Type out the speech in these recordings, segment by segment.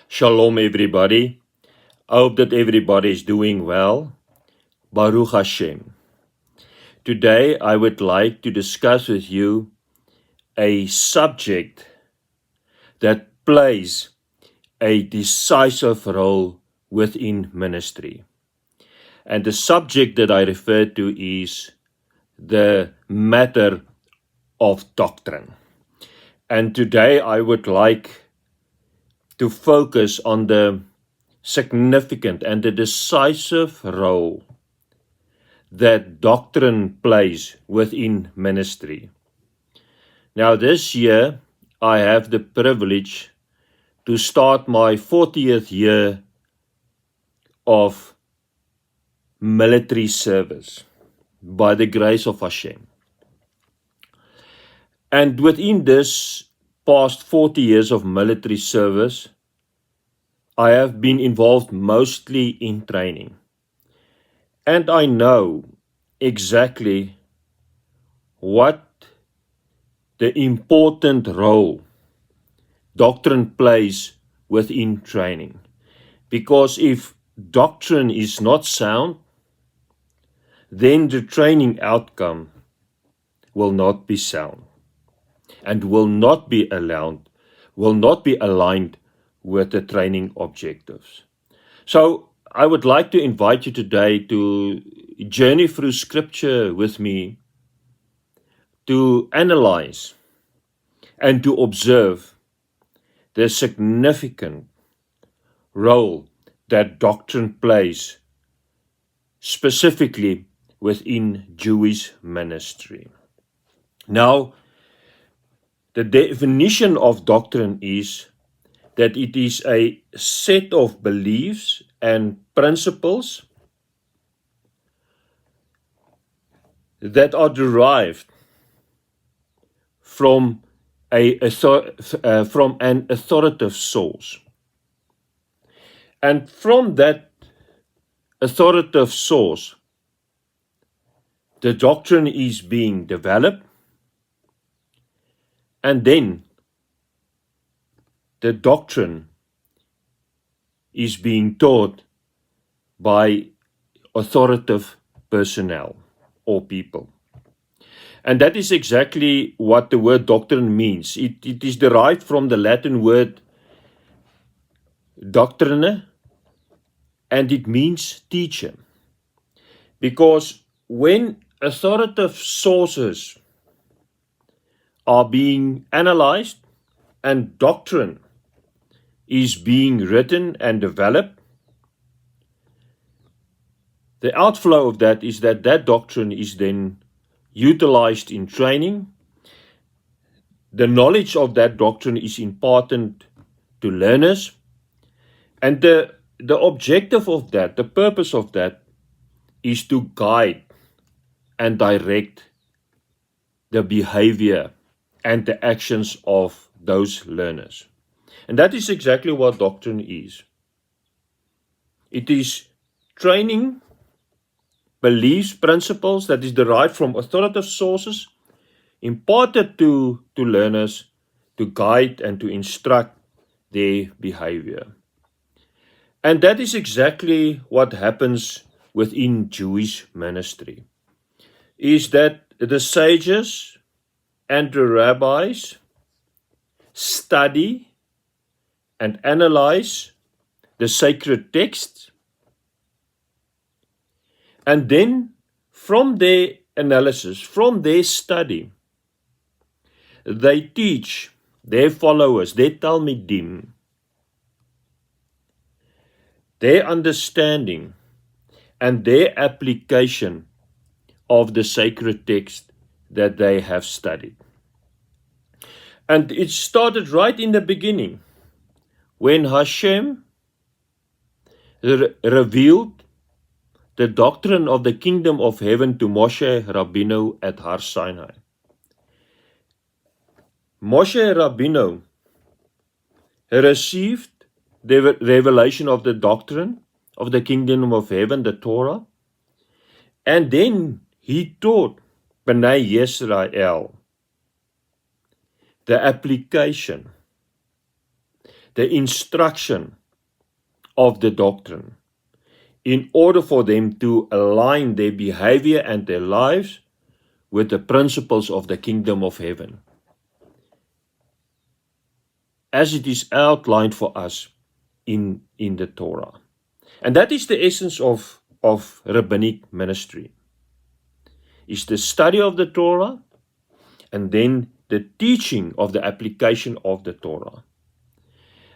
Shalom, everybody. I hope that everybody is doing well. Baruch Hashem. Today, I would like to discuss with you a subject that plays a decisive role within ministry. And the subject that I refer to is the matter of doctrine. And today, I would like to focus on the significant and the decisive role that doctrine plays within ministry. Now, this year, I have the privilege to start my 40th year of military service by the grace of Hashem. And within this past 40 years of military service, I have been involved mostly in training. And I know exactly what the important role doctrine plays within training. Because if doctrine is not sound, then the training outcome will not be sound and will not be aligned with the training objectives. So I would like to invite you today to journey through scripture with me to analyze and to observe the significant role that doctrine plays specifically within Jewish ministry. Now, the definition of doctrine is that it is a set of beliefs and principles that are derived from an authoritative source. And from that authoritative source, the doctrine is being developed, and then the doctrine is being taught by authoritative personnel or people. And that is exactly what the word doctrine means. It is derived from the Latin word doctrine, and it means teacher. Because when authoritative sources are being analyzed and doctrine is being written and developed, the outflow of that is that doctrine is then utilized in training. The knowledge of that doctrine is imparted to learners, and the objective of that, the purpose of that, is to guide and direct the behavior and the actions of those learners. And that is exactly what doctrine is. It is training, beliefs, principles that is derived from authoritative sources, imparted to learners to guide and to instruct their behavior. And that is exactly what happens within Jewish ministry, is that the sages and the rabbis study and analyze the sacred texts, and then from their analysis, from their study, they teach their followers, their Talmidim, their understanding and their application of the sacred text that they have studied. And it started right in the beginning, when Hashem revealed the doctrine of the kingdom of heaven to Moshe Rabbeinu at Har Sinai. Moshe Rabbeinu received the revelation of the doctrine of the kingdom of heaven, the Torah, and then he taught Bnei Yisrael the application, the instruction of the doctrine in order for them to align their behavior and their lives with the principles of the kingdom of heaven, as it is outlined for us in the Torah. And that is the essence of rabbinic ministry. It's the study of the Torah and then the teaching of the application of the Torah.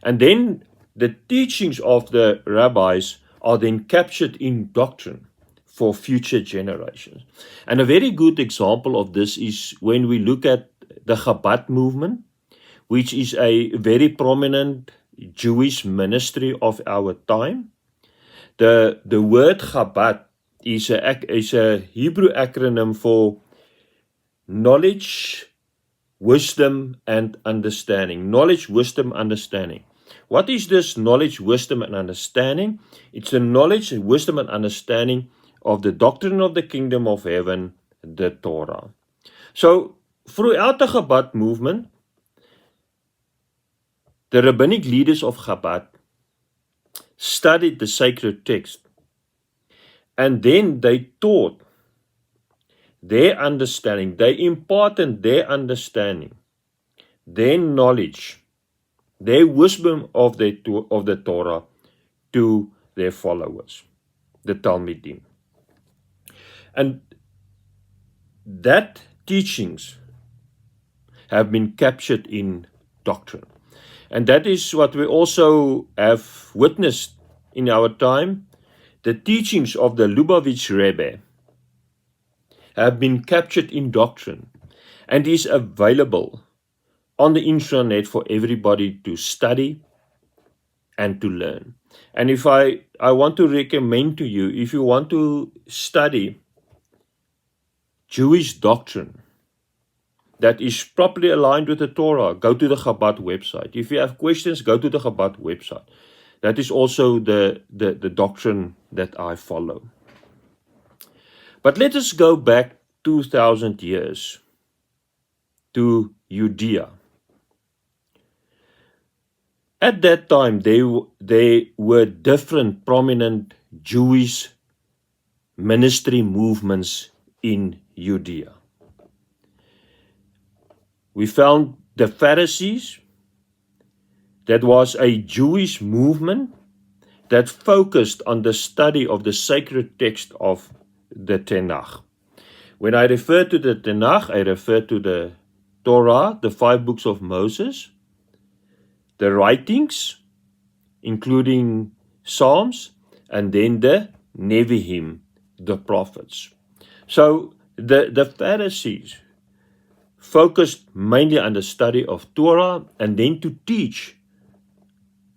And then the teachings of the rabbis are then captured in doctrine for future generations. And a very good example of this is when we look at the Chabad movement, which is a very prominent Jewish ministry of our time. The word Chabad is a Hebrew acronym for knowledge, wisdom, and understanding. Knowledge, wisdom, understanding. What is this knowledge, wisdom, and understanding? It's the knowledge, wisdom, and understanding of the doctrine of the kingdom of heaven, the Torah. So, throughout the Chabad movement, the rabbinic leaders of Chabad studied the sacred text, and then they taught their understanding, they imparted their understanding, their knowledge, their wisdom of the Torah to their followers, the Talmidim. And that teachings have been captured in doctrine. And that is what we also have witnessed in our time. The teachings of the Lubavitch Rebbe have been captured in doctrine and is available on the intranet for everybody to study and to learn. And if I want to recommend to you, if you want to study Jewish doctrine that is properly aligned with the Torah, go to the Chabad website. If you have questions, go to the Chabad website. That is also the doctrine that I follow. But let us go back 2,000 years to Judea. At that time, there were different prominent Jewish ministry movements in Judea. We found the Pharisees. That was a Jewish movement that focused on the study of the sacred text of the Tanakh. When I refer to the Tanakh, I refer to the Torah, the 5 books of Moses, the writings, including Psalms, and then the Nevi'im, the prophets. So the Pharisees focused mainly on the study of Torah and then to teach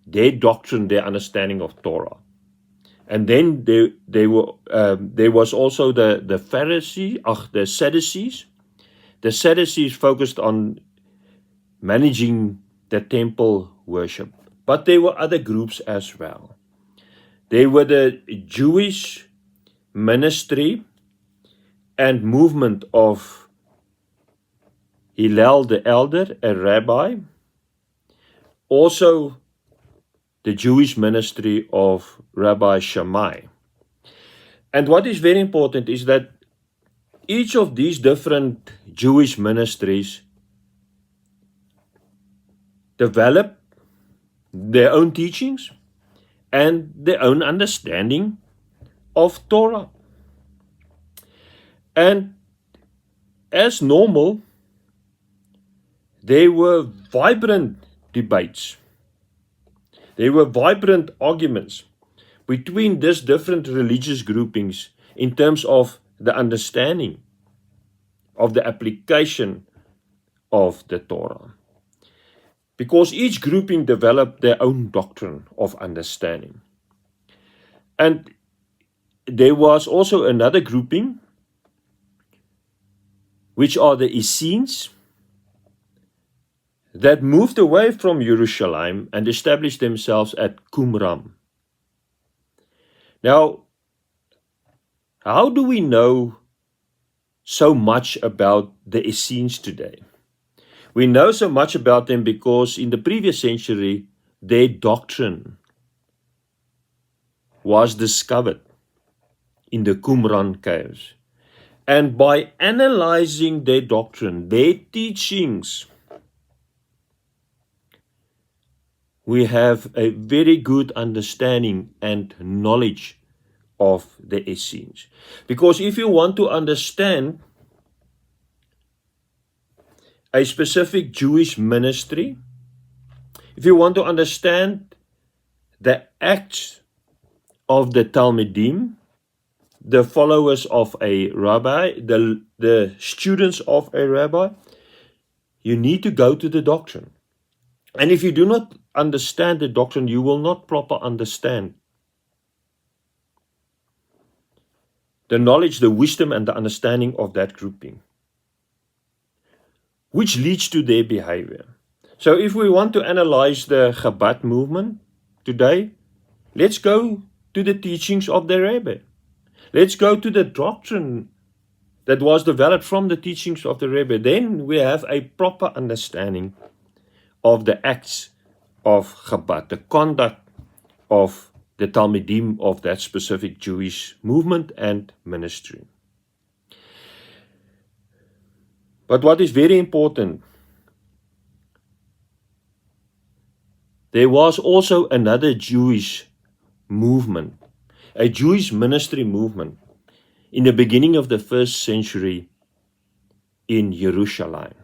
their doctrine, their understanding of Torah. And then there was also the Sadducees. The Sadducees focused on managing the temple worship. But there were other groups as well. There were the Jewish ministry and movement of Hillel the elder, a rabbi. Also the Jewish ministry of Rabbi Shammai. And what is very important is that each of these different Jewish ministries developed their own teachings and their own understanding of Torah. And as normal, there were vibrant debates. There were vibrant arguments between these different religious groupings in terms of the understanding of the application of the Torah. Because each grouping developed their own doctrine of understanding. And there was also another grouping, which are the Essenes, that moved away from Jerusalem and established themselves at Qumran. Now, how do we know so much about the Essenes today? We know so much about them because in the previous century, their doctrine was discovered in the Qumran caves. And by analyzing their doctrine, their teachings, we have a very good understanding and knowledge of the Essenes. Because if you want to understand a specific Jewish ministry, if you want to understand the acts of the Talmidim, the followers of a rabbi, the students of a rabbi, you need to go to the doctrine. And if you do not understand the doctrine, you will not properly understand the knowledge, the wisdom, and the understanding of that grouping, which leads to their behavior. So if we want to analyze the Chabad movement today, let's go to the teachings of the Rebbe. Let's go to the doctrine that was developed from the teachings of the Rebbe. Then we have a proper understanding of the acts of Chabad, the conduct of the Talmidim of that specific Jewish movement and ministry. But what is very important, there was also another Jewish movement, a Jewish ministry movement in the beginning of the 1st century in Jerusalem.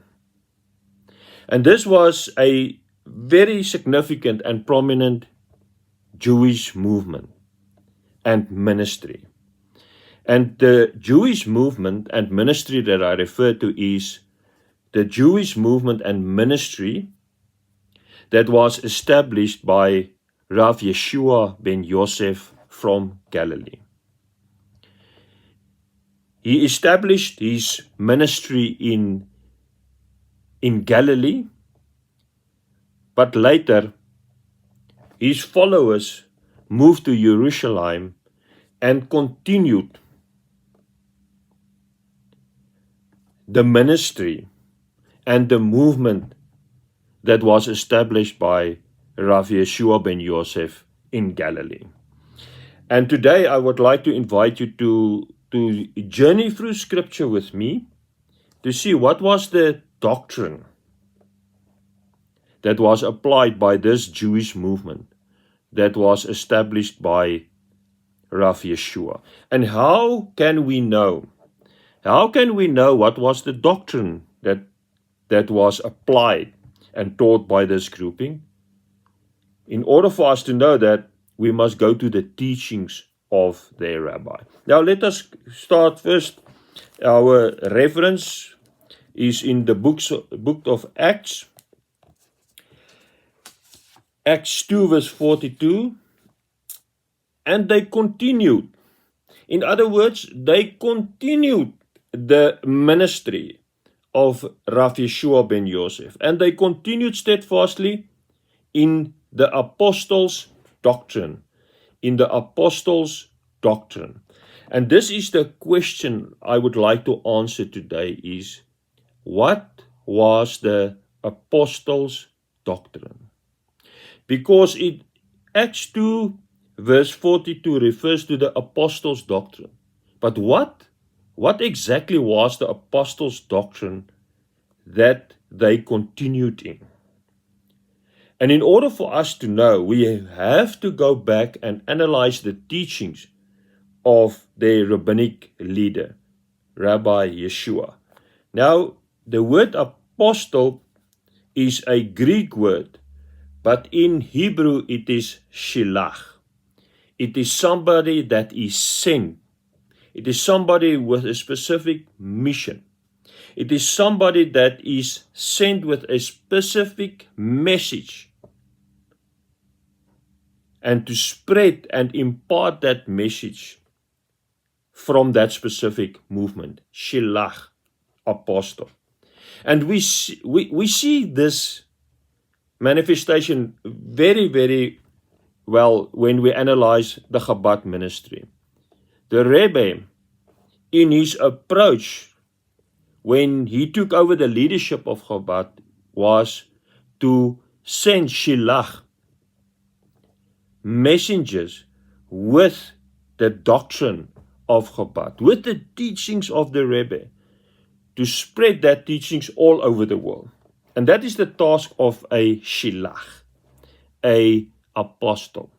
And this was a very significant and prominent Jewish movement and ministry. And the Jewish movement and ministry that I refer to is the Jewish movement and ministry that was established by Rav Yeshua ben Yosef from Galilee. He established his ministry in Galilee, but later his followers moved to Jerusalem and continued the ministry and the movement that was established by Rav Yeshua ben Yosef in Galilee. And today I would like to invite you to journey through scripture with me to see what was the doctrine that was applied by this Jewish movement that was established by Rav Yeshua. And how can we know what was the doctrine that was applied and taught by this grouping? In order for us to know that, we must go to the teachings of their rabbi. Now let us start first. Our reference is in the book of Acts. Acts 2 verse 42. And they continued. In other words, they continued the ministry of Rav Yeshua ben Yosef. And they continued steadfastly in the apostles' doctrine. In the apostles' doctrine. And this is the question I would like to answer today is, what was the apostles' doctrine? Because Acts 2 verse 42 refers to the apostles' doctrine. But what exactly was the apostles' doctrine that they continued in? And in order for us to know, we have to go back and analyze the teachings of their rabbinic leader, Rabbi Yeshua. Now, the word apostle is a Greek word, but in Hebrew it is shilach. It is somebody that is sent. It is somebody with a specific mission. It is somebody that is sent with a specific message and to spread and impart that message from that specific movement. Shilach, apostle. And we see this manifestation very, very well when we analyze the Chabad ministry. The Rebbe, in his approach, when he took over the leadership of Chabad, was to send shilach, messengers with the doctrine of Chabad, with the teachings of the Rebbe, to spread that teachings all over the world. And that is the task of a shilach, a apostle,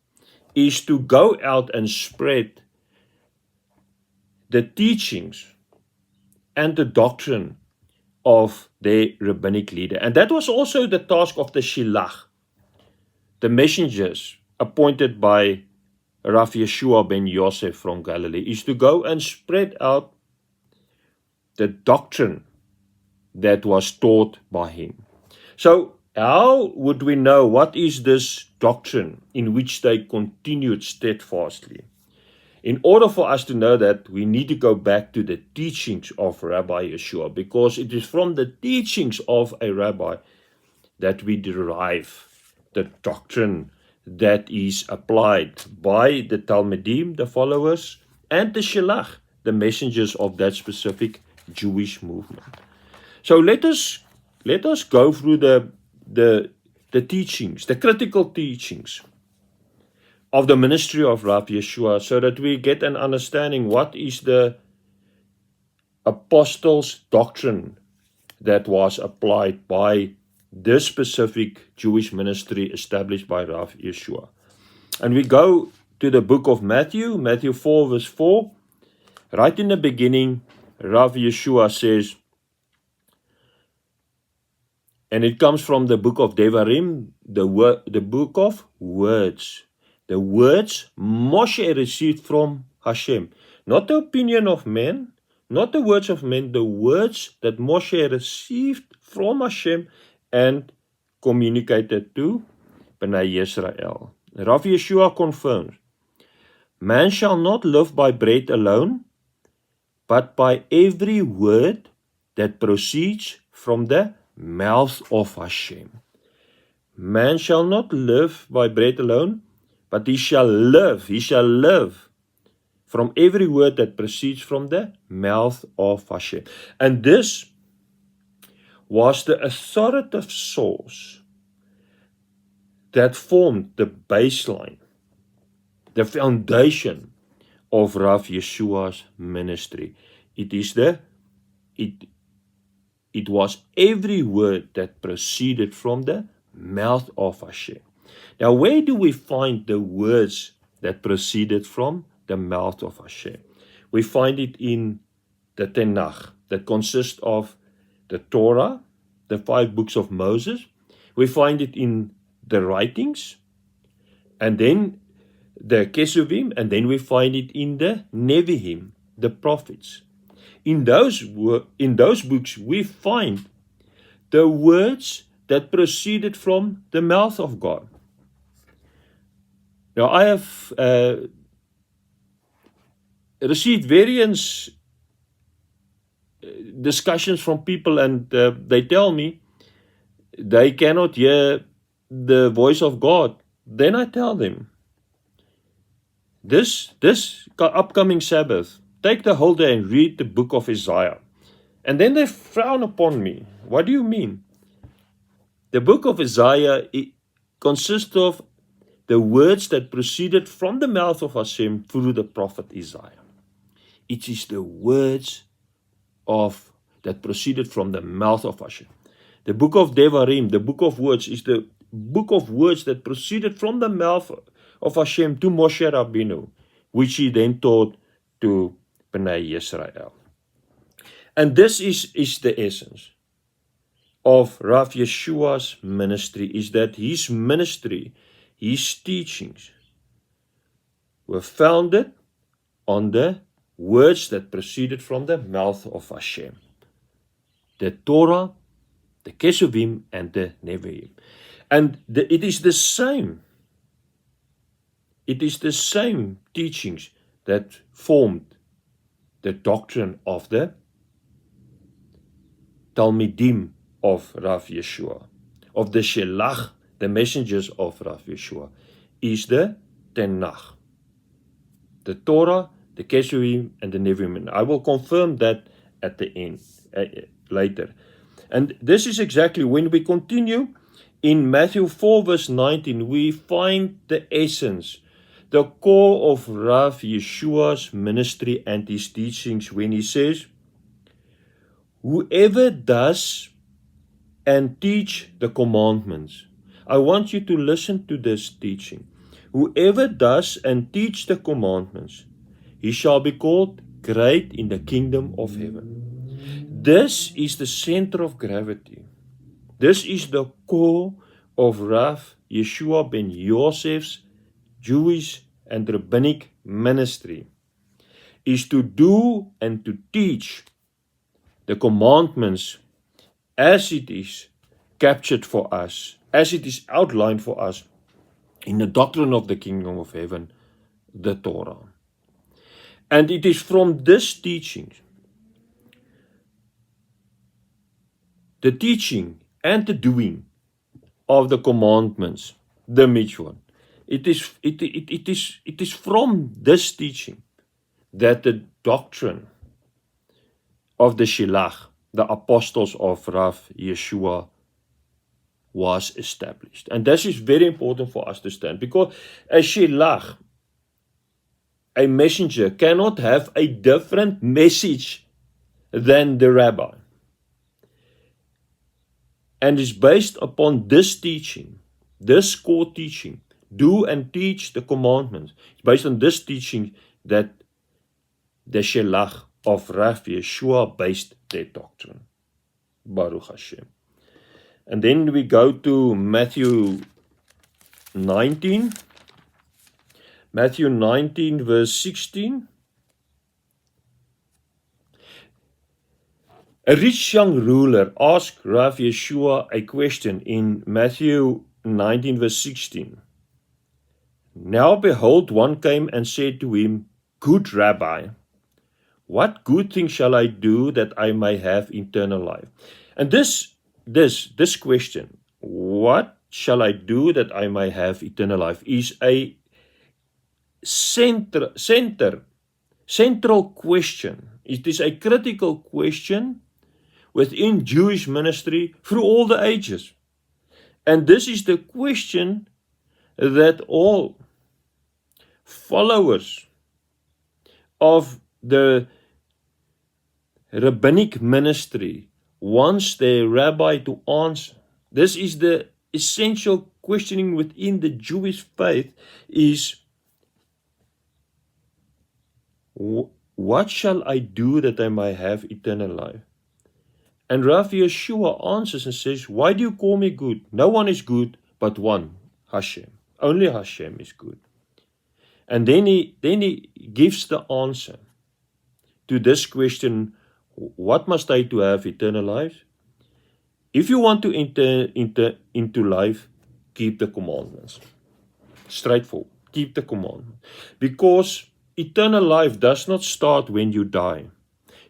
is to go out and spread the teachings and the doctrine of their rabbinic leader. And that was also the task of the shilach, the messengers appointed by Rav Yeshua ben Yosef from Galilee, is to go and spread out the doctrine that was taught by him. So how would we know what is this doctrine in which they continued steadfastly? In order for us to know that, we need to go back to the teachings of Rabbi Yeshua, because it is from the teachings of a rabbi that we derive the doctrine that is applied by the Talmidim, the followers, and the Shilach, the messengers of that specific Jewish movement. So let us go through the teachings, the critical teachings of the ministry of Rav Yeshua, so that we get an understanding what is the apostles' doctrine that was applied by this specific Jewish ministry established by Rav Yeshua. And we go to the book of Matthew, Matthew 4 verse 4. Right in the beginning, Rav Yeshua says, and it comes from the book of Devarim, the book of words. The words Moshe received from Hashem. Not the opinion of men, not the words of men, the words that Moshe received from Hashem and communicated to Bnei Yisrael. Rav Yeshua confirms, man shall not live by bread alone, but by every word that proceeds from the mouth of Hashem. Man shall not live by bread alone, but he shall live from every word that proceeds from the mouth of Hashem. And this was the authoritative source that formed the baseline, the foundation of Rav Yeshua's ministry. It was every word that proceeded from the mouth of Hashem. Now, where do we find the words that proceeded from the mouth of Hashem? We find it in the Tanakh, that consists of the Torah, the 5 books of Moses. We find it in the writings, and then the Kesuvim, and then we find it in the Nevi'im, the prophets. In those books, we find the words that proceeded from the mouth of God. Now, I have received various discussions from people, and they tell me they cannot hear the voice of God. Then I tell them, this upcoming Sabbath, take the whole day and read the book of Isaiah. And then they frown upon me. What do you mean? The book of Isaiah, it consists of the words that proceeded from the mouth of Hashem through the prophet Isaiah. It is the words that proceeded from the mouth of Hashem. The book of Devarim, the book of words, is the book of words that proceeded from the mouth of Hashem to Moshe Rabbeinu, which he then taught to Bnei Yisrael. And this is the essence of Rav Yeshua's ministry, is that his ministry, his teachings were founded on the words that proceeded from the mouth of Hashem. The Torah, the Kesuvim, and the Nevi'im. And it is the same teachings that formed the doctrine of the Talmidim of Rav Yeshua, of the Shelach, the messengers of Rav Yeshua, is the Tanakh, the Torah, the Kesuvim, and the Nevi'im. And I will confirm that at the end, later. And this is exactly when we continue In Matthew 4 verse 19, we find the essence, the core of Rav Yeshua's ministry and his teachings when he says, whoever does and teach the commandments. I want you to listen to this teaching. Whoever does and teach the commandments, he shall be called great in the kingdom of heaven. This is the center of gravity. This is the core of Rav Yeshua ben Yosef's Jewish and rabbinic ministry, is to do and to teach the commandments as it is captured for us, as it is outlined for us in the doctrine of the kingdom of heaven, the Torah. And it is from this teaching, the teaching and the doing of the commandments, the mitzvot. It is from this teaching that the doctrine of the Shilach, the apostles of Rav Yeshua, was established. And this is very important for us to understand, because a Shilach, a messenger, cannot have a different message than the rabbi. And is based upon this teaching, this core teaching, do and teach the commandments. It's based on this teaching that the Shelach of Rav Yeshua based their doctrine. Baruch Hashem. And then we go to Matthew 19. Matthew 19 verse 16. A rich young ruler asked Rav Yeshua a question in Matthew 19 verse 16. Now behold, one came and said to him, Good Rabbi, what good thing shall I do that I may have eternal life? And this question, what shall I do that I may have eternal life, is a central question. It is a critical question within Jewish ministry through all the ages. And this is the question that all followers of the rabbinic ministry wants their rabbi to answer. This is the essential questioning within the Jewish faith, is what shall I do that I may have eternal life? And Rav Yeshua answers and says, why do you call me good? No one is good but one, Hashem. Only Hashem is good. And then he gives the answer to this question, what must I do to have eternal life? If you want to enter into life, keep the commandments. Straightforward, keep the commandments. Because eternal life does not start when you die.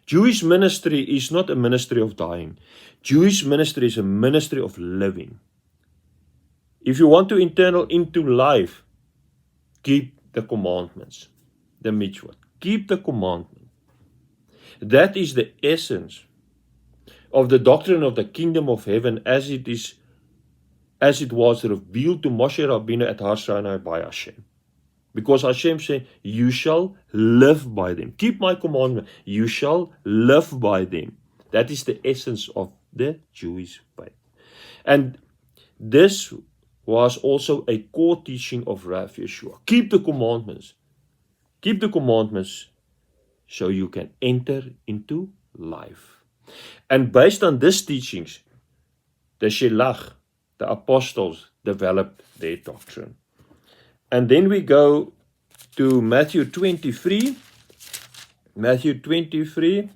Jewish ministry is not a ministry of dying. Jewish ministry is a ministry of living. If you want to enter into life, keep the commandments, the mitzvot. Keep the commandments. That is the essence of the doctrine of the kingdom of heaven as it was revealed to Moshe Rabbeinu at Har Sinai by Hashem. Because Hashem said, you shall live by them. Keep my commandment. You shall live by them. That is the essence of the Jewish faith. And this was also a core teaching of Rav Yeshua. Keep the commandments. Keep the commandments so you can enter into life. And based on these teachings, the Shelach, the apostles, developed their doctrine. And then we go to Matthew 23. Matthew 23,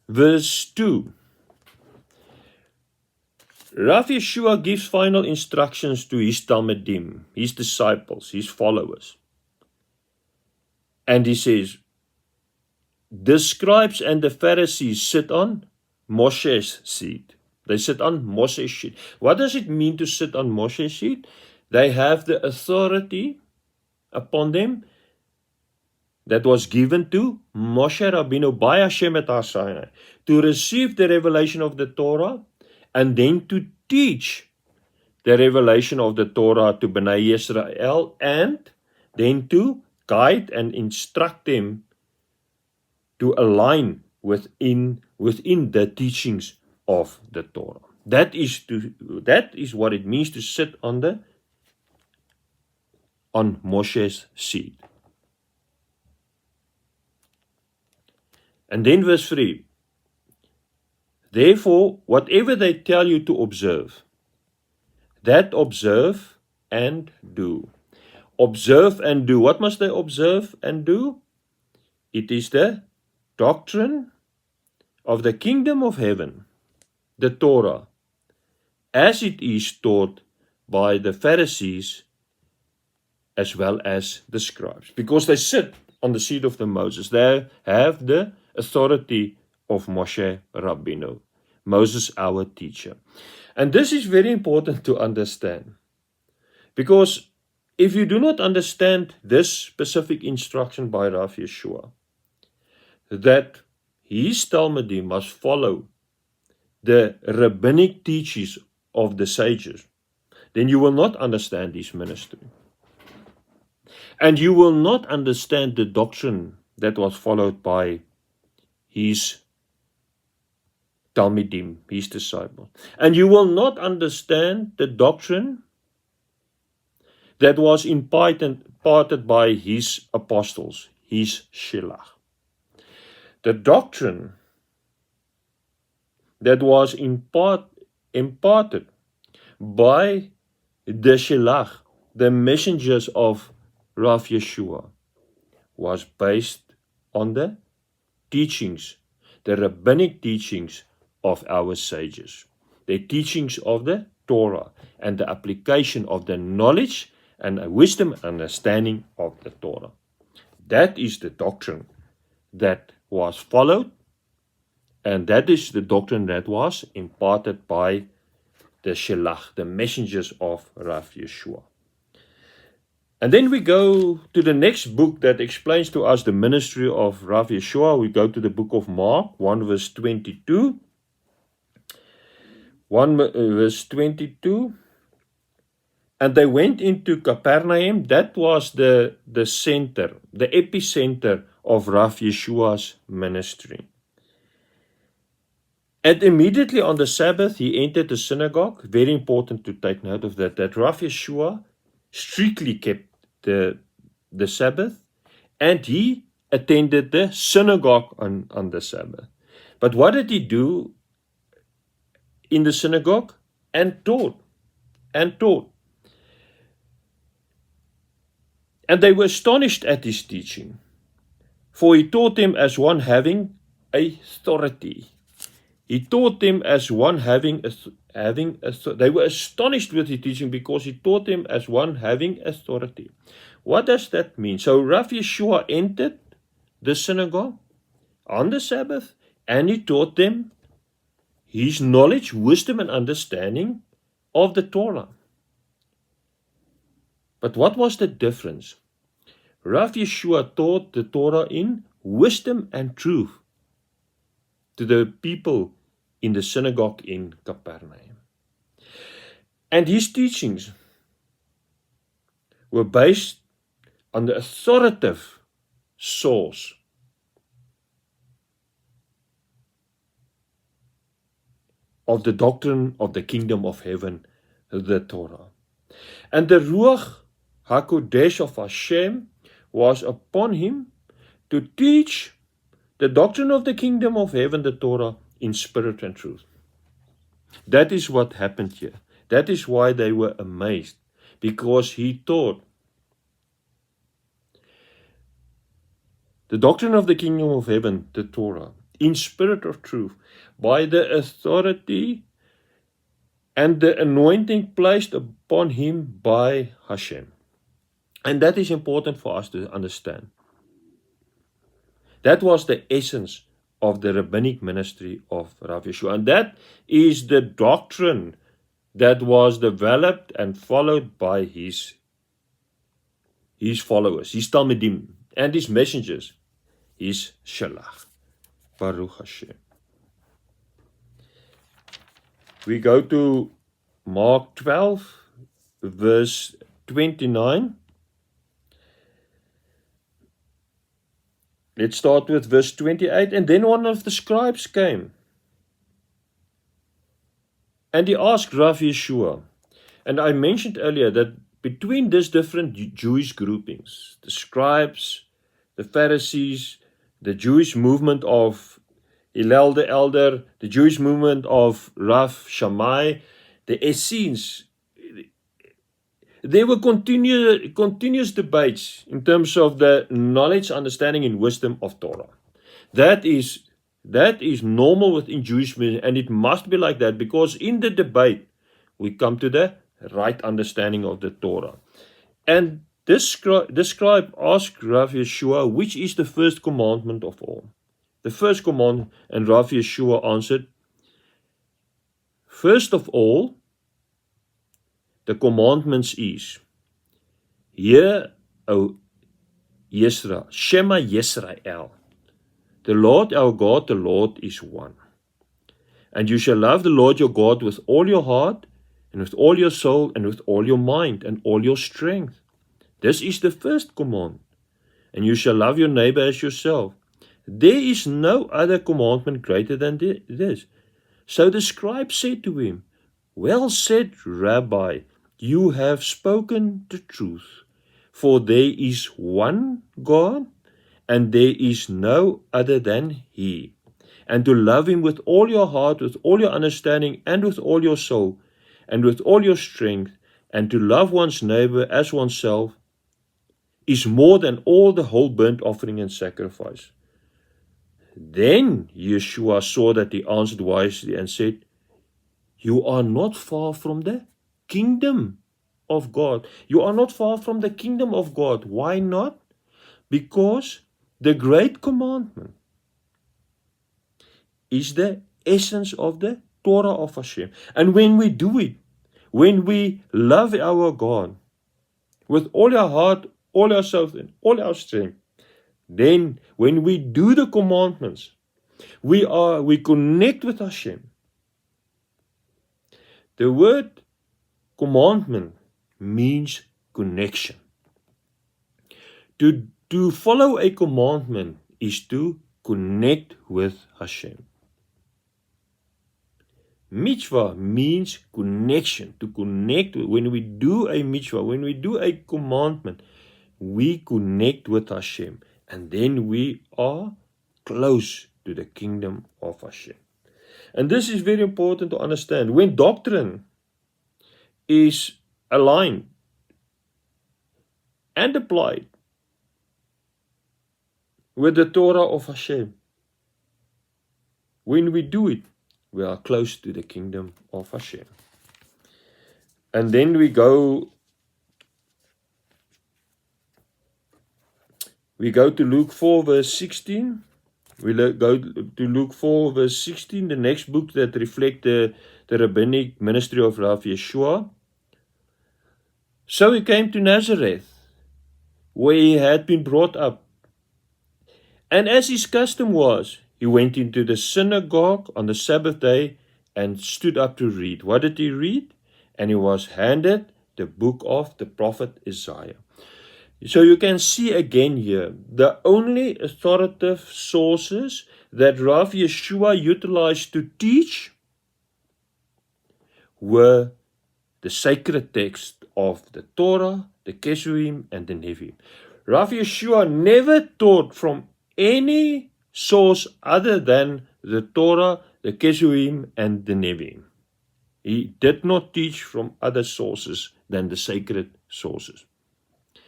verse 2. Rav Yeshua gives final instructions to his Talmidim, his disciples, his followers. And he says, the scribes and the Pharisees sit on Moshe's seat. They sit on Moshe's seat. What does it mean to sit on Moshe's seat? They have the authority upon them that was given to Moshe Rabbeinu by Hashem at Har Sinai to receive the revelation of the Torah and then to teach the revelation of the Torah to Bnei Israel, and then to guide and instruct them to align within the teachings of the Torah. That is what it means to sit on Moshe's seat. And then verse 3. Therefore, whatever they tell you to observe, that observe and do. Observe and do. What must they observe and do? It is the doctrine of the kingdom of heaven, the Torah, as it is taught by the Pharisees as well as the scribes. Because they sit on the seat of the Moses. They have the authority of Moshe Rabbeinu, Moses our teacher. And this is very important to understand. Because if you do not understand this specific instruction by Rav Yeshua, that his Talmudim must follow the rabbinic teachings of the sages, then you will not understand his ministry. And you will not understand the doctrine that was followed by his Talmidim, his disciples. And you will not understand the doctrine that was imparted by his apostles, his Shilach. The doctrine that was imparted by the Shilach, the messengers of Rav Yeshua, was based on the teachings, the rabbinic teachings of our sages, the teachings of the Torah, and the application of the knowledge and wisdom and understanding of the Torah. That is the doctrine that was followed, and that is the doctrine that was imparted by the Shilach, the messengers of Rav Yeshua. And then we go to the next book that explains to us the ministry of Rav Yeshua. We go to the book of Mark, 1 verse 22. 1 verse 22. And they went into Capernaum. That was the center, the epicenter of Rav Yeshua's ministry. And immediately on the Sabbath, he entered the synagogue. Very important to take note of that Rav Yeshua strictly kept the Sabbath, and he attended the synagogue on the Sabbath. But what did he do in the synagogue? And taught. And they were astonished at his teaching, for he taught them as one having authority. He taught them as one having they were astonished with his teaching because he taught them as one having authority. What does that mean? So Rav Yeshua entered the synagogue on the Sabbath, and he taught them his knowledge, wisdom, and understanding of the Torah. But what was the difference? Rav Yeshua taught the Torah in wisdom and truth to the people in the synagogue in Capernaum. And his teachings were based on the authoritative source of the doctrine of the kingdom of heaven, the Torah. And the Ruach HaKodesh of Hashem was upon him to teach the doctrine of the kingdom of heaven, the Torah, in spirit and truth. That is what happened here. That is why they were amazed, because he taught the doctrine of the kingdom of heaven, the Torah, in spirit of truth, by the authority and the anointing placed upon him by Hashem. And that is important for us to understand. That was the essence of the rabbinic ministry of Rav Yeshua. And that is the doctrine that was developed and followed by his followers, his Talmidim, and his messengers, his Shalach. Baruch Hashem. We go to Mark 12, verse 29. Let's start with verse 28. And then one of the scribes came, and he asked Rav Yeshua. And I mentioned earlier that between these different Jewish groupings, the scribes, the Pharisees, the Jewish movement of Hillel the Elder, the Jewish movement of Rav Shammai, the Essenes, there were continuous debates in terms of the knowledge, understanding, and wisdom of Torah. That is normal within Jewish movement, and it must be like that, because in the debate we come to the right understanding of the Torah. And this scribe asked Rav Yeshua, which is the first commandment of all? The first commandment, and Rav Yeshua answered, first of all, the commandments is, Hear, O Yisrael, Shema Yisrael, the Lord our God, the Lord is one. And you shall love the Lord your God with all your heart, and with all your soul, and with all your mind, and all your strength. This is the first command. And you shall love your neighbor as yourself. There is no other commandment greater than this. So the scribe said to him, Well said, Rabbi, you have spoken the truth. For there is one God, and there is no other than He. And to love Him with all your heart, with all your understanding, and with all your soul, and with all your strength, and to love one's neighbor as oneself, is more than all the whole burnt offering and sacrifice. Then Yeshua saw that he answered wisely and said, You are not far from the kingdom of God. You are not far from the kingdom of God. Why not? Because the great commandment is the essence of the Torah of Hashem. And when we do it, when we love our God with all our heart, all our soul, and all our strength, then when we do the commandments, we connect with Hashem. The word commandment means connection. To follow a commandment is to connect with Hashem. Mitzvah means connection, to connect. When we do a mitzvah, when we do a commandment, we connect with Hashem, and then we are close to the kingdom of Hashem. And this is very important to understand. When doctrine is aligned and applied with the Torah of Hashem, when we do it, we are close to the kingdom of Hashem. And then we go to Luke 4 verse 16. We go to Luke 4 verse 16, the next book that reflects the rabbinic ministry of Rav Yeshua. So he came to Nazareth, where he had been brought up. And as his custom was, he went into the synagogue on the Sabbath day and stood up to read. What did he read? And he was handed the book of the prophet Isaiah. So you can see again here, the only authoritative sources that Rav Yeshua utilized to teach were the sacred text of the Torah, the Kesuvim, and the Nevi'im. Rav Yeshua never taught from any source other than the Torah, the Kesuvim, and the Nevi'im. He did not teach from other sources than the sacred sources.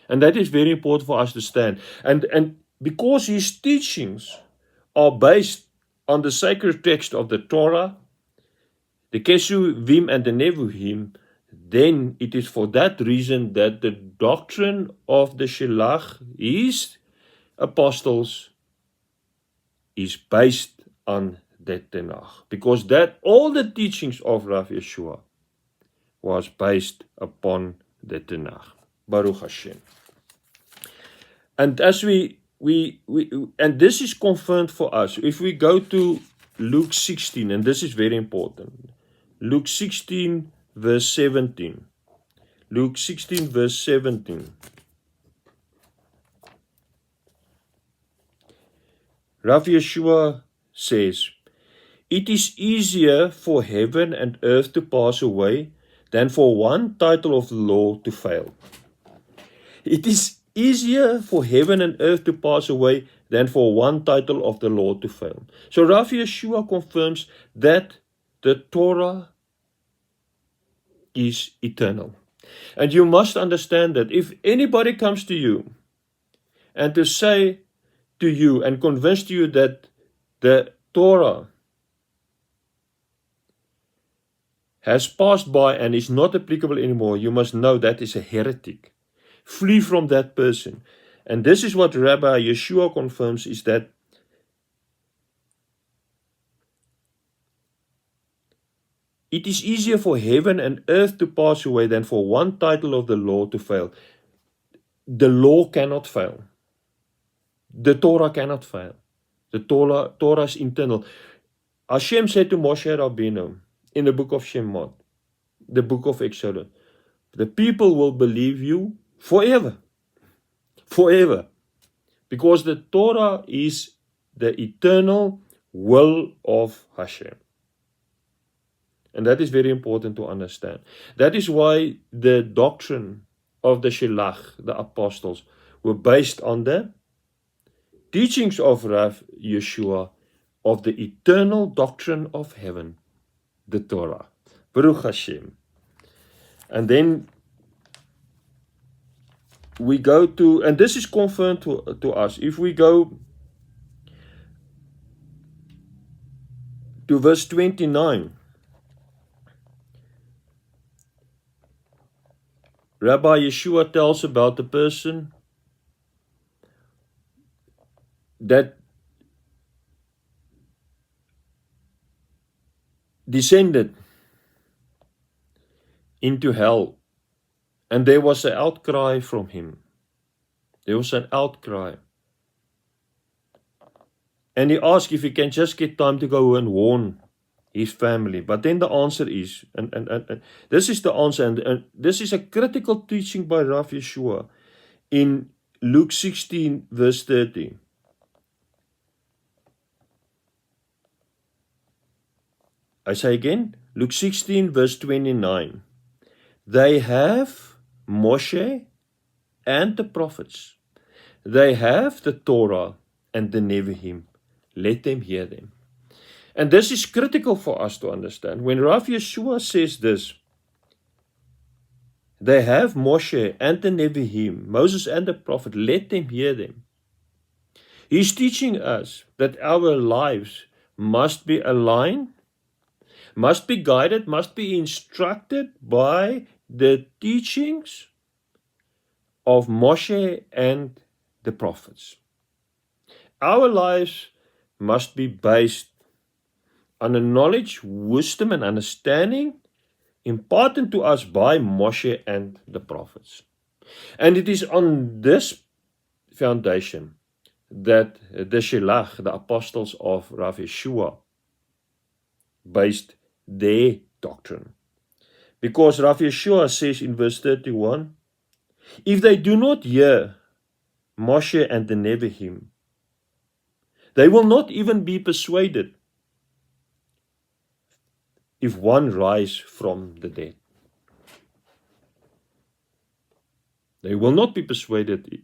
And that is very important for us to understand. And because his teachings are based on the sacred text of the Torah, the Kesuvim, and the Nevi'im, then it is for that reason that the doctrine of the Shelach, his apostles, is based on the Tanakh. Because that all the teachings of Rav Yeshua was based upon the Tanakh. Baruch Hashem. And as we and this is confirmed for us. If we go to Luke 16, and this is very important. Luke 16 verse 17. Luke 16, verse 17. Rav Yeshua says, "It is easier for heaven and earth to pass away than for one title of the law to fail." It is easier for heaven and earth to pass away than for one title of the law to fail. So Rav Yeshua confirms that the Torah is eternal. And you must understand that if anybody comes to you and to say to you and convince you that the Torah has passed by and is not applicable anymore, you must know that is a heretic. Flee from that person. And this is what Rabbi Yeshua confirms, is that it is easier for heaven and earth to pass away than for one title of the law to fail. The law cannot fail. The Torah cannot fail. The Torah is internal. Hashem said to Moshe Rabbeinu in the book of Shemot, the book of Exodus, the people will believe you forever. Forever. Because the Torah is the eternal will of Hashem. And that is very important to understand. That is why the doctrine of the Shelach, the apostles, were based on the teachings of Rav Yeshua of the eternal doctrine of heaven, the Torah. Baruch Hashem. And then we go to, and this is confirmed to us, if we go to verse 29, Rabbi Yeshua tells about the person that descended into hell, and there was an outcry from him. There was an outcry. And he asked if he can just get time to go and warn his family. But then the answer is, and this is the answer, and this is a critical teaching by Rav Yeshua in Luke 16, verse 30. I say again, Luke 16, verse 29. They have Moshe and the prophets. They have the Torah and the Nevi'im. Let them hear them. And this is critical for us to understand. When Rav Yeshua says this, they have Moshe and the Nevi'im, Moses and the prophet, let them hear them. He's teaching us that our lives must be aligned, must be guided, must be instructed by the teachings of Moshe and the prophets. Our lives must be based on the knowledge, wisdom, and understanding imparted to us by Moshe and the prophets. And it is on this foundation that the Shelach, the apostles of Rav Yeshua, based their doctrine. Because Rav Yeshua says in verse 31, if they do not hear Moshe and the Nevi'im, they will not even be persuaded if one rise from the dead. They will not be persuaded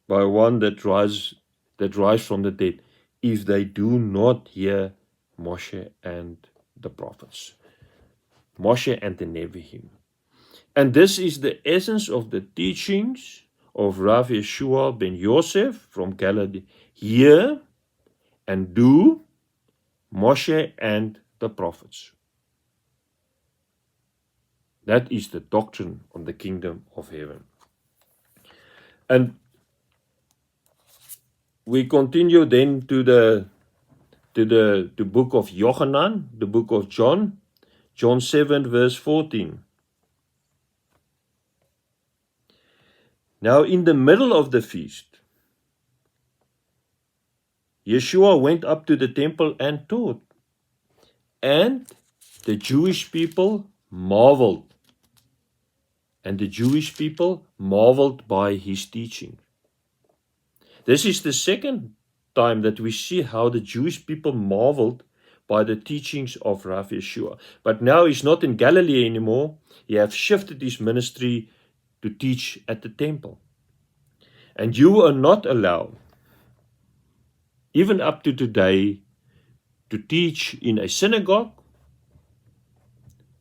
by one that rise from the dead if they do not hear Moshe and the prophets. Moshe and the Nevi'im. And this is the essence of the teachings of Rav Yeshua ben Yosef from Galilee. Hear and do Moshe and the prophets. That is the doctrine of the kingdom of heaven. And we continue then to the book of Yochanan, the book of John, John 7 verse 14. Now in the middle of the feast, Yeshua went up to the temple and taught, and the Jewish people marveled, and the Jewish people marveled by his teaching. This is the second time that we see how the Jewish people marveled by the teachings of Rav Yeshua. But now he's not in Galilee anymore. He has shifted his ministry to teach at the temple. And you are not allowed, even up to today, to teach in a synagogue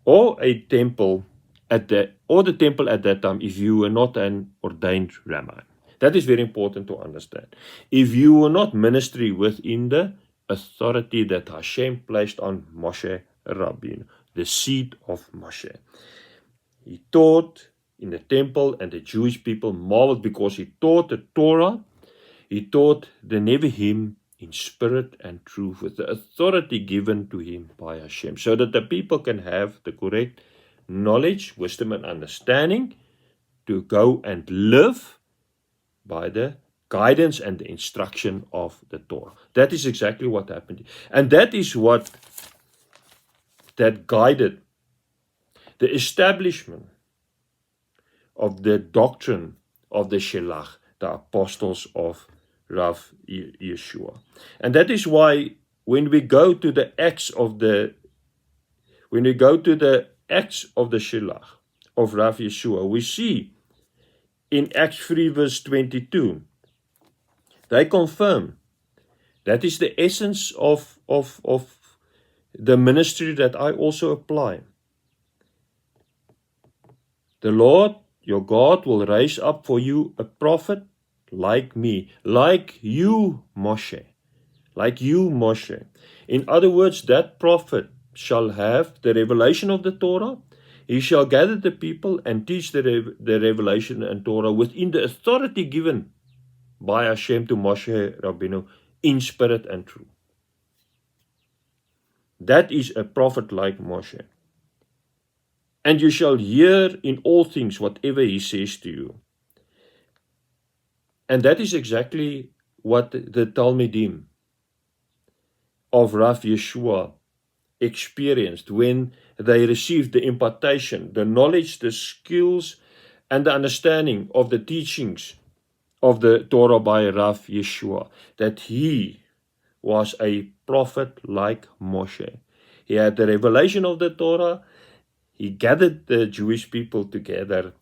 or a temple the temple at that time if you were not an ordained rabbi. That is very important to understand. If you were not ministry within the authority that Hashem placed on Moshe Rabbeinu, the seed of Moshe. He taught in the temple, and the Jewish people marveled because he taught the Torah, he taught the Nevi'im in spirit and truth with the authority given to him by Hashem, so that the people can have the correct knowledge, wisdom, and understanding to go and live by the guidance and the instruction of the Torah. That is exactly what happened. And that is what that guided the establishment of the doctrine of the Shelach, the apostles of Rav Yeshua. And that is why when we go to the Acts of the Shelach of Rav Yeshua, we see in Acts 3 verse 22, they confirm that is the essence of the ministry that I also apply. The Lord your God will raise up for you a prophet like me, like you, Moshe. In other words, that prophet shall have the revelation of the Torah. He shall gather the people and teach the revelation and Torah within the authority given by Hashem to Moshe Rabbeinu in spirit and truth. That is a prophet like Moshe. And you shall hear in all things whatever he says to you. And that is exactly what the Talmidim of Rav Yeshua experienced when they received the impartation, the knowledge, the skills, and the understanding of the teachings of the Torah by Rav Yeshua, that he was a prophet like Moshe. He had the revelation of the Torah. He gathered the Jewish people together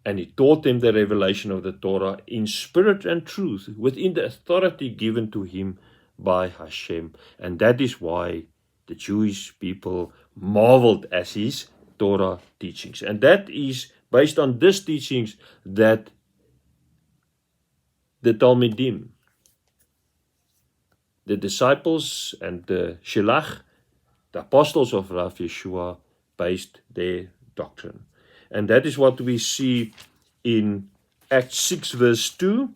and he taught them the revelation of the Torah in spirit and truth within the authority given to him by Hashem. And that is why the Jewish people marveled at his Torah teachings. And that is based on these teachings that the Talmidim, the disciples and the Shelach, the apostles of Rav Yeshua, based their doctrine. And that is what we see in Acts 6 verse 2.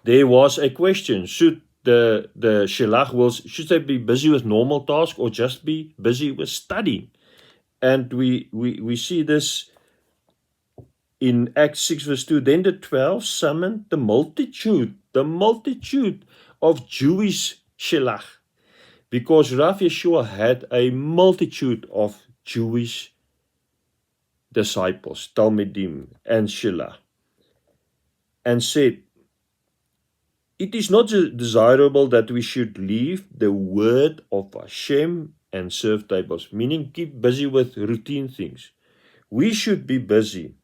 There was a question, should the Shelach should they be busy with normal tasks or just be busy with studying? And we see this in Acts 6 verse 2. Then the 12 summoned the multitude of Jewish Shelach, because Rav Yeshua had a multitude of Jewish disciples, Talmidim and Shelach, and said, it is not desirable that we should leave the word of Hashem and serve tables, meaning keep busy with routine things. We should be busy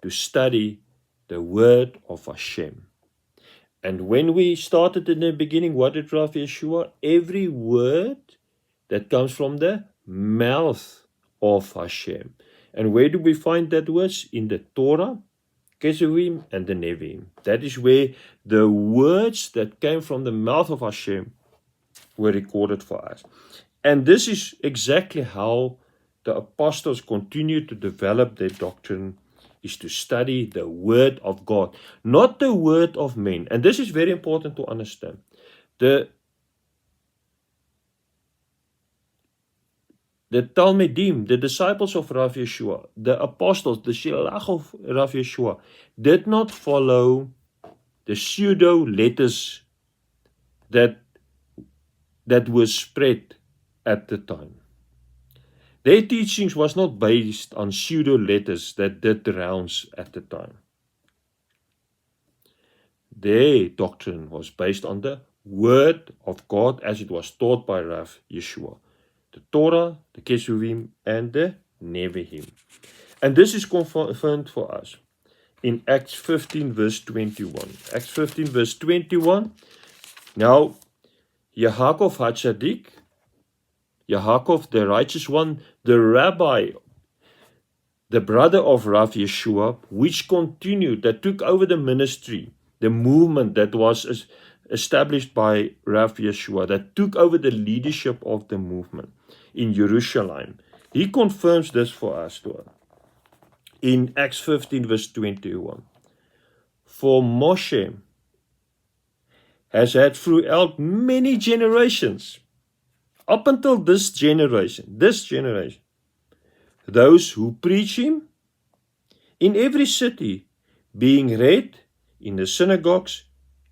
to study the word of Hashem. And when we started in the beginning, what did Rav Yeshua? Every word that comes from the mouth of Hashem. And where do we find that words? In the Torah, Kesuvim, and the Nevi'im. That is where the words that came from the mouth of Hashem were recorded for us. And this is exactly how the apostles continued to develop their doctrine, is to study the word of God, not the word of men. And this is very important to understand. The Talmidim, the disciples of Rav Yeshua, the apostles, the Shelach of Rav Yeshua, did not follow the pseudo letters that were spread at the time. Their teachings was not based on pseudo-letters that did the rounds at the time. Their doctrine was based on the Word of God as it was taught by Rav Yeshua. The Torah, the Kesuvim, and the Nevi'im. And this is confirmed for us in Acts 15 verse 21. Acts 15 verse 21. Now, Yaakov HaTzadik, Yaakov the righteous one, the rabbi, the brother of Rav Yeshua, which continued, that took over the ministry, the movement that was established by Rav Yeshua, that took over the leadership of the movement in Jerusalem. He confirms this for us in Acts 15 verse 21. For Moshe has had throughout many generations, up until this generation, those who preach him in every city, being read in the synagogues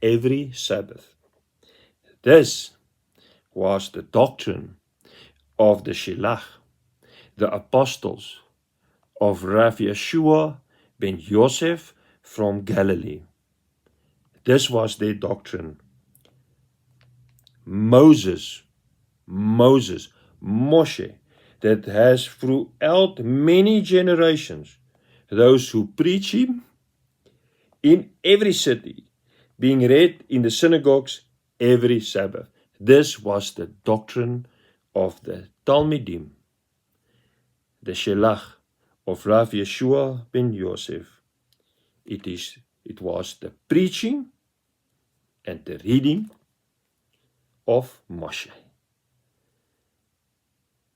every Sabbath. This was the doctrine of the Shilach, the apostles of Rav Yeshua ben Yosef from Galilee. This was their doctrine. Moshe, that has throughout many generations those who preach him in every city, being read in the synagogues every Sabbath. This was the doctrine of the Talmidim, the Shelach of Rav Yeshua ben Yosef. It was the preaching and the reading of Moshe.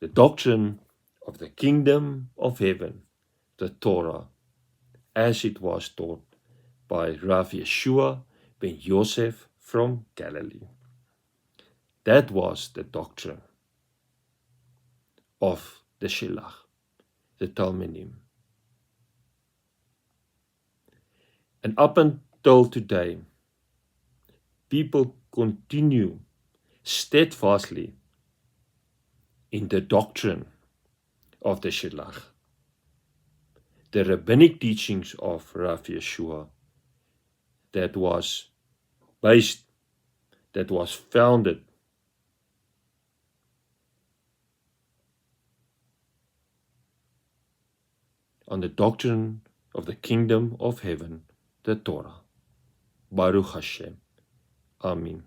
The doctrine of the kingdom of heaven, the Torah, as it was taught by Rav Yeshua ben Yosef from Galilee. That was the doctrine of the Shilach, the Talmidim. And up until today, people continue steadfastly in the doctrine of the Shilach, the rabbinic teachings of Rav Yeshua, that was founded on the doctrine of the kingdom of heaven, the Torah. Baruch Hashem. Amen.